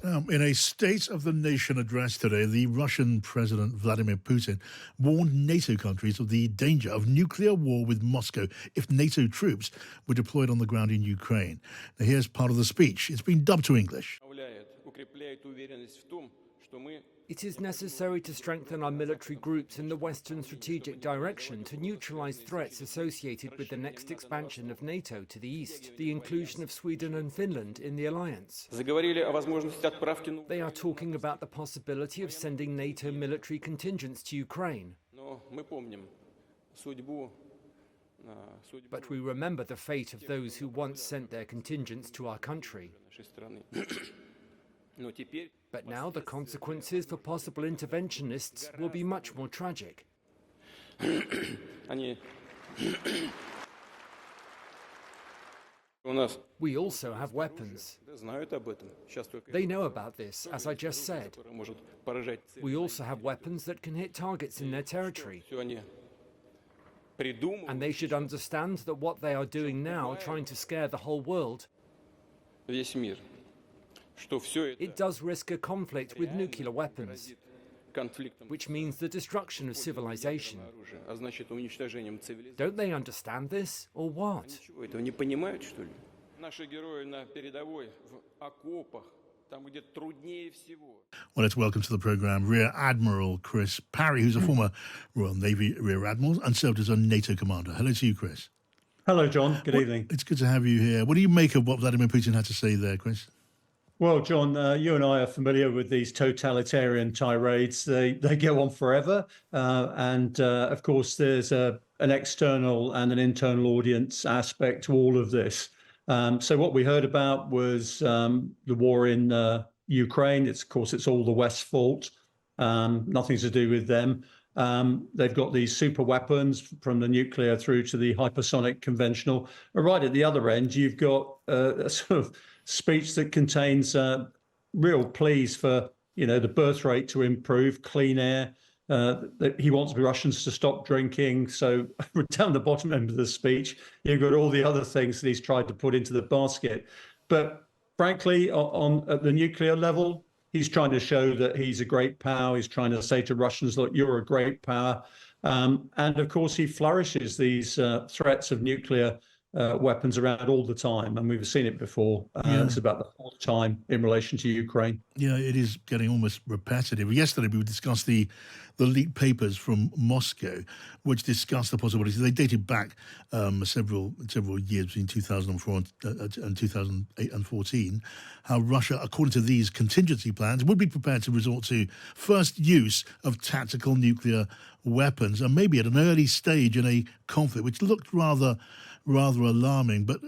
In a State of the Nation address today, the Russian President Vladimir Putin warned NATO countries of the danger of nuclear war with Moscow if NATO troops were deployed on the ground in Ukraine. Now, here's part of the speech. It's been dubbed to English. It is necessary to strengthen our military groups in the Western strategic direction to neutralize threats associated with the next expansion of NATO to the east, the inclusion of Sweden and Finland in the alliance. They are talking about the possibility of sending NATO military contingents to Ukraine. But we remember the fate of those who once sent their contingents to our country. But now the consequences for possible interventionists will be much more tragic. We also have weapons. They know about this, as I just said. We also have weapons that can hit targets in their territory. And they should understand that what they are doing now, trying to scare the whole world, it does risk a conflict with nuclear weapons, which means the destruction of civilization. Don't they understand this, or what? Well, let's welcome to the programme Rear Admiral Chris Parry, who's a former Royal Navy Rear Admiral and served as a NATO commander. Hello to you, Chris. Hello, John. Good evening. It's good to have you here. What do you make of what Vladimir Putin had to say there, Chris? Well, John, you and I are familiar with these totalitarian tirades. They go on forever. Of course, there's an external and an internal audience aspect to all of this. So what we heard about was the war in Ukraine. Of course, it's all the West's fault. Nothing to do with them. They've got these super weapons from the nuclear through to the hypersonic conventional. Right at the other end, you've got a sort of speech that contains real pleas for, the birth rate to improve, clean air. He wants Russians to stop drinking. So down the bottom end of the speech, you've got all the other things that he's tried to put into the basket. But frankly, at the nuclear level, he's trying to show that he's a great power. He's trying to say to Russians, look, you're a great power. And of course, he flourishes these threats of nuclear weapons around all the time, and we've seen it before. It's about the fourth time in relation to Ukraine. Yeah, it is getting almost repetitive. Yesterday, we discussed the leaked papers from Moscow, which discussed the possibilities. They dated back several years between 2004 and 2008 and 14. How Russia, according to these contingency plans, would be prepared to resort to first use of tactical nuclear weapons, and maybe at an early stage in a conflict, which looked rather alarming. But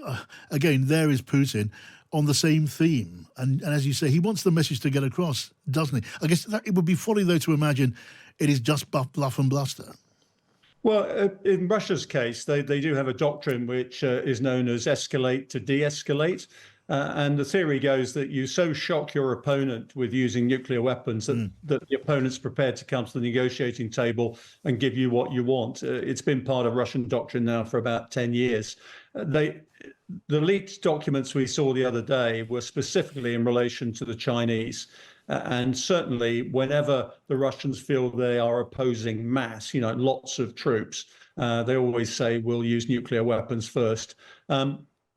again, there is Putin on the same theme. And as you say, he wants the message to get across, doesn't he? I guess it would be folly, though, to imagine it is just bluff and bluster. Well, in Russia's case, they do have a doctrine which is known as escalate to de-escalate. And the theory goes that you so shock your opponent with using nuclear weapons that the opponent's prepared to come to the negotiating table and give you what you want. It's been part of Russian doctrine now for about 10 years. The leaked documents we saw the other day were specifically in relation to the Chinese. And certainly whenever the Russians feel they are opposing mass, lots of troops, they always say, we'll use nuclear weapons first.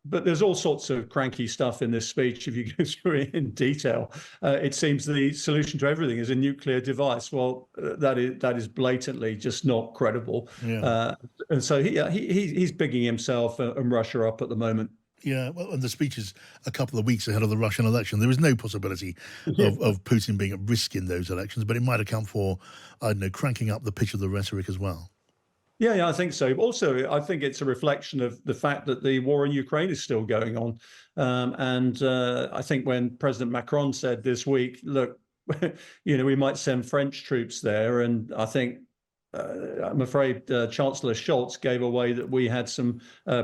But there's all sorts of cranky stuff in this speech. If you go through it in detail, it seems the solution to everything is a nuclear device. Well, that is blatantly just not credible. Yeah. And so he's bigging himself and Russia up at the moment. Yeah, well, and the speech is a couple of weeks ahead of the Russian election. There is no possibility of Putin being at risk in those elections, but it might account for, cranking up the pitch of the rhetoric as well. Yeah, I think so. Also, I think it's a reflection of the fact that the war in Ukraine is still going on. I think when President Macron said this week, look, we might send French troops there. And I think, I'm afraid Chancellor Scholz gave away that we had some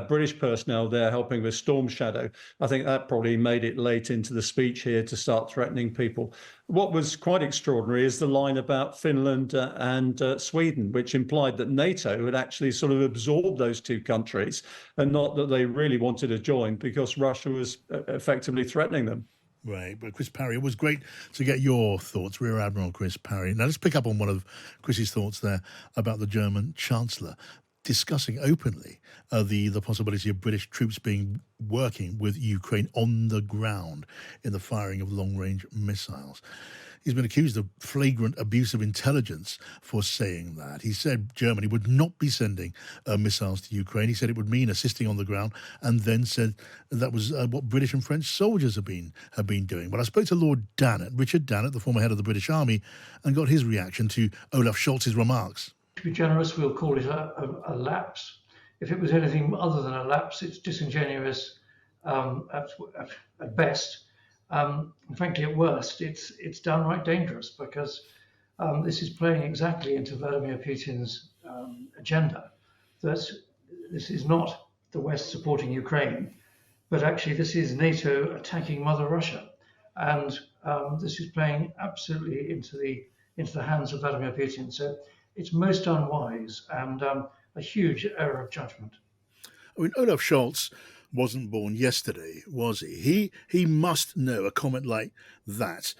British personnel there helping with Storm Shadow. I think that probably made it late into the speech here to start threatening people. What was quite extraordinary is the line about Finland and Sweden, which implied that NATO had actually sort of absorbed those two countries and not that they really wanted to join because Russia was effectively threatening them. Right, but Chris Parry, it was great to get your thoughts, Rear Admiral Chris Parry. Now let's pick up on one of Chris's thoughts there about the German Chancellor discussing openly the possibility of British troops working with Ukraine on the ground in the firing of long-range missiles. He's been accused of flagrant abuse of intelligence for saying that. He said Germany would not be sending missiles to Ukraine. He said it would mean assisting on the ground, and then said that was what British and French soldiers have been doing. But I spoke to Lord Dannatt, Richard Dannatt, the former head of the British Army, and got his reaction to Olaf Scholz's remarks. To be generous, we'll call it a lapse. If it was anything other than a lapse, it's disingenuous at best. And frankly, at worst, it's downright dangerous, because this is playing exactly into Vladimir Putin's agenda. That this is not the West supporting Ukraine, but actually this is NATO attacking Mother Russia, and this is playing absolutely into the hands of Vladimir Putin. So it's most unwise and a huge error of judgment. I mean, Olaf Scholz wasn't born yesterday, was he? He must know a comment like that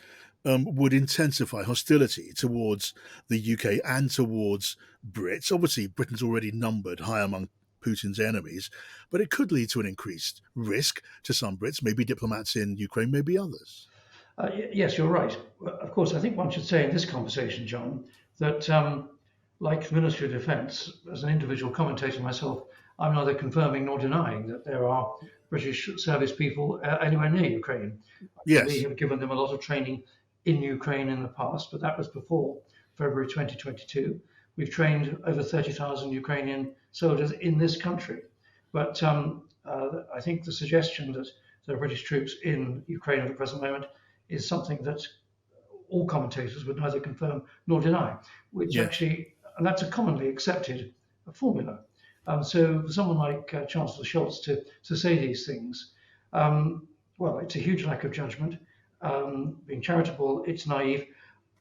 would intensify hostility towards the UK and towards Brits. Obviously, Britain's already numbered high among Putin's enemies, but it could lead to an increased risk to some Brits, maybe diplomats in Ukraine, maybe others. Yes, you're right. Of course, I think one should say in this conversation, John, that like the Ministry of Defence, as an individual commentator myself, I'm neither confirming nor denying that there are British service people anywhere near Ukraine. Yes. We have given them a lot of training in Ukraine in the past, but that was before February 2022. We've trained over 30,000 Ukrainian soldiers in this country. But I think the suggestion that there are British troops in Ukraine at the present moment is something that all commentators would neither confirm nor deny, which actually, and that's a commonly accepted formula. So for someone like Chancellor Scholz to say these things, well, it's a huge lack of judgment. Being charitable, it's naive.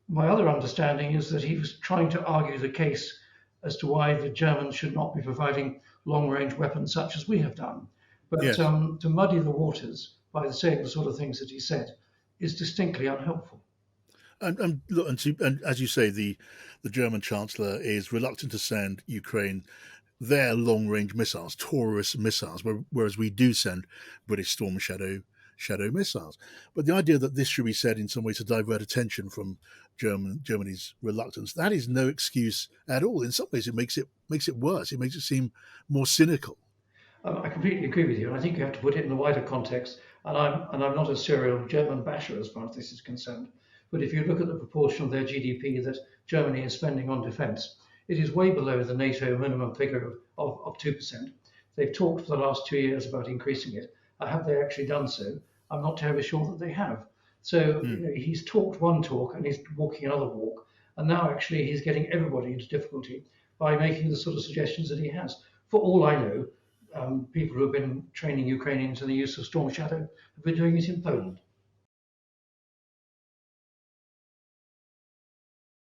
My other understanding is that he was trying to argue the case as to why the Germans should not be providing long-range weapons such as we have done. But to muddy the waters by saying the sort of things that he said is distinctly unhelpful. And as you say, the German Chancellor is reluctant to send Ukraine their long-range missiles, Taurus missiles, whereas we do send British Storm Shadow missiles. But the idea that this should be said in some way to divert attention from Germany's reluctance, that is no excuse at all. In some ways, it makes it worse. It makes it seem more cynical. I completely agree with you, and I think you have to put it in the wider context. And I'm not a serial German basher as far as this is concerned. But if you look at the proportion of their GDP that Germany is spending on defence, it is way below the NATO minimum figure of 2%. They've talked for the last 2 years about increasing it. Have they actually done so? I'm not terribly sure that they have. So he's talked one talk and he's walking another walk. And now actually he's getting everybody into difficulty by making the sort of suggestions that he has. For all I know, people who have been training Ukrainians in the use of Storm Shadow have been doing it in Poland.